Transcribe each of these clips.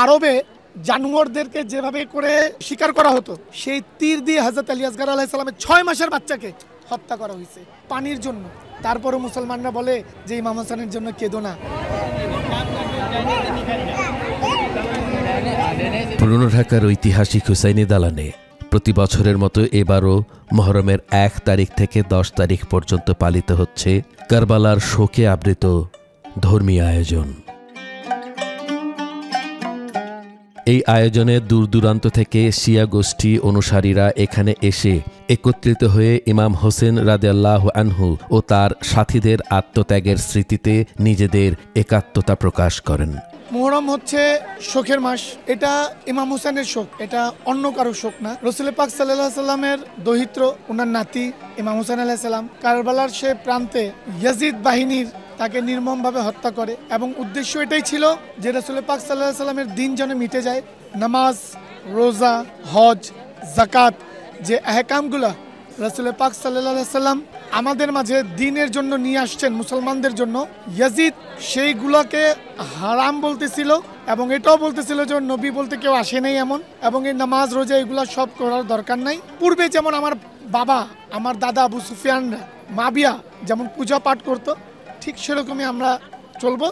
আরবে জানোয়ারদেরকে যেভাবে করে শিকার করা হতো, সেই তীর দিয়ে হযরত আলী আসগর আলাইহিস সালামের 6 মাসের বাচ্চাকে হত্যা করা হয়েছে পানির জন্য। তারপরও মুসলমানরা বলে যে ইমাম হোসেনের জন্য কেঁদো না। পুরনো ঢাকার ঐতিহাসিক হুসাইনি দালানে প্রতি বছরের মতো এবারও মুহররমের 1 তারিখ থেকে 10 তারিখ পর্যন্ত পালিত হচ্ছে কারবালার শোকে আবৃত ধর্মীয় আয়োজন। এই আয়োজনে দূর দূরান্ত থেকে শিয়া গোষ্ঠী অনুসারীরা এখানে এসে একত্রিত হয়ে ইমাম হোসেন রাদিয়াল্লাহু আনহু ও তার সাথীদের আত্মত্যাগের স্মৃতিতে নিজেদের একাত্মতা প্রকাশ করেন। মুহররম হচ্ছে শোকের মাস। এটা ইমাম হোসেনের শোক, এটা অন্য কারো শোক না। রাসূল পাক সাল্লাল্লাহু আলাইহি সাল্লামের দৌহিত্র, ওনার নাতি ইমাম হোসেন আলাইহিস সালাম কারবালার সে প্রান্তে ইয়াজিদ বাহিনীর তাকে নির্মমভাবে হত্যা করে এবং উদ্দেশ্য এটাই ছিল যে রাসূল পাক সাল্লাল্লাহু আলাইহি সাল্লামের দিন যেন মিটে যায়। নামাজ, রোজা, হজ, যাকাত যে আহকামগুলো রাসূল পাক সাল্লাল্লাহু আলাইহি সাল্লাম আমাদের মাঝে দ্বীনের জন্য নিয়ে আসছেন মুসলমানদের জন্য, ইয়াজিদ সেইগুলোকে হারাম বলতেছিল এবং এটাও বলতেছিল যে নবী বলতে কেউ আসে নাই এমন, এবং এই নামাজ, রোজা এগুলো সব করার দরকার নাই। পূর্বে যেমন আমার বাবা, আমার দাদা আবু সুফিয়ানরা, মাবিয়া যেমন পূজা পাঠ করতো, ঠিক সেরকমই আমরা চলবো।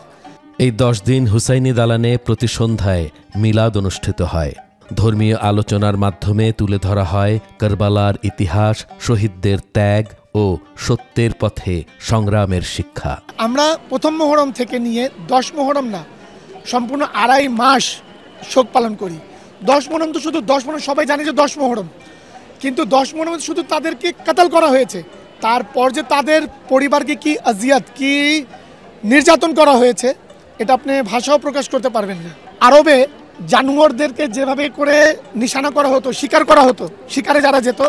এই 10 দিন হুসাইনি দালানে প্রতি সন্ধ্যায় মিলাদ অনুষ্ঠিত হয়। ধর্মীয় আলোচনার মাধ্যমে তুলে ধরা হয় কারবালার ইতিহাস, শহীদদের ত্যাগ ও সত্যের পথে সংগ্রামের শিক্ষা। আমরা প্রথম মুহররম থেকে নিয়ে 10 মুহররম না, সম্পূর্ণ 2.5 মাস শোক পালন করি। 10 মুহররম তো শুধু 10 মুহররম, সবাই জানে যে 10 মুহররম, কিন্তু 10 মুহররম শুধু তাদেরকে কাতাল করা হয়েছে, তারপর যে তাদের পরিবারকে কি আজিয়াত, কি নির্যাতন করা হয়েছে, এটা আপনি ভাষাও প্রকাশ করতে পারবেন না। আরবে জানোয়ারদেরকে যেভাবে করে নিশানা করা হতো, শিকার করা হতো, শিকারে যারা যেত,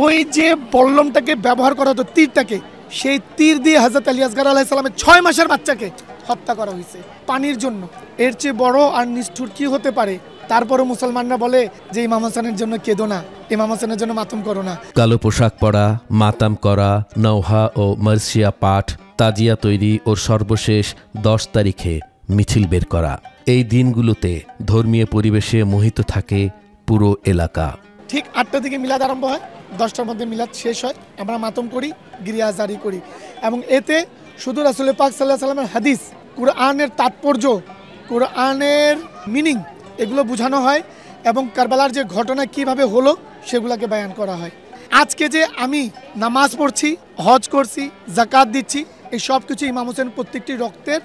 ওই যে বল্লমটাকে ব্যবহার করা হতো, তীরটাকে, সেই তীর দিয়ে হযরত আলী আসগর আলাইহিস সালামের 6 মাসের বাচ্চাকে হত্যা করা হয়েছে পানির জন্য। এর চেয়ে বড় আর নিষ্ঠুর কি হতে পারে? তারপরও মুসলমানরা বলে যে ইমাম হোসেনের জন্য কেঁদো না, ইমাম হোসেনের জন্য মাতম করো না। কালো পোশাক পরা, মাতাম করা, নওহা ও মার্সিয়া পাঠ, তাজিয়া তৈরি ও সর্বশেষ 10 তারিখে মিছিল বের করা, এই দিনগুলোতে ধর্মীয় পরিবেশে মোহিত থাকে পুরো এলাকা। ঠিক 8টার দিকে মিলাদ আরম্ভ হয়, 10টার মধ্যে মিলাদ শেষ হয়। আমরা মাতম করি, গিরিয়া জারি করি, এবং এতে শুধু রাসূল পাক সাল্লাল্লাহু আলাইহি সাল্লামের হাদিস, কুরআনের তাৎপর্য, কুরআনের মিনিং এগুলো বোঝানো হয় এবং কারবালার যে ঘটনা কিভাবে হলো সেগুলোকে বয়ান করা হয়। আজকে যে আমি নামাজ পড়ছি, হজ করছি, যাকাত দিচ্ছি, এই সব কিছু ইমাম হোসেন প্রত্যেকটি রক্তের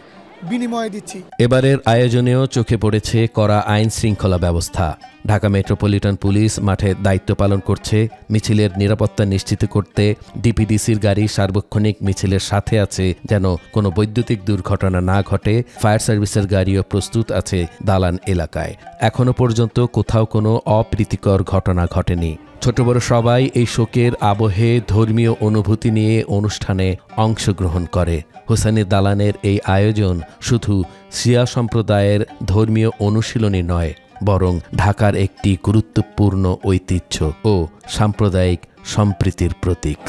বিনিময়ে দিচ্ছি। এবারের আয়োজনেও চোখে পড়েছে কড়া আইন শৃঙ্খলা ব্যবস্থা। ঢাকা মেট্রোপলিটন পুলিশ মাঠে দায়িত্ব পালন করছে। মিছিলের নিরাপত্তা নিশ্চিত করতে ডিপিডিসির গাড়ি সার্বক্ষণিক মিছিলের সাথে আছে, যেন কোনো বৈদ্যুতিক দুর্ঘটনা না ঘটে। ফায়ার সার্ভিসের গাড়িও প্রস্তুত আছে দালান এলাকায়। এখনো পর্যন্ত কোথাও কোনো অপ্রীতিকর ঘটনা ঘটেনি। ছোট বড় সবাই এই শোকের আবহে ধর্মীয় অনুভূতি নিয়ে অনুষ্ঠানে অংশগ্রহণ করে। হুসাইনি দালানের এই আয়োজন শুধু শিয়া সম্প্রদায়ের ধর্মীয় অনুশীলনী নয়, বরং ঢাকার একটি গুরুত্বপূর্ণ ঐতিহ্য ও সাম্প্রদায়িক সম্প্রীতির প্রতীক।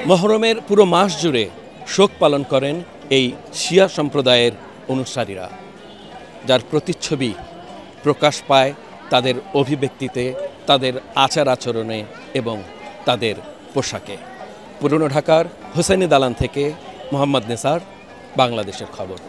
মুহররমের পুরো মাস জুড়ে শোক পালন করেন এই শিয়া সম্প্রদায়ের অনুসারীরা, যার প্রতিচ্ছবি প্রকাশ পায় তাদের অভিব্যক্তিতে, তাদের আচার আচরণে এবং তাদের পোশাকে। পুরনো ঢাকার হুসাইনি দালান থেকে মোহাম্মদ নেসার, বাংলাদেশের খবর।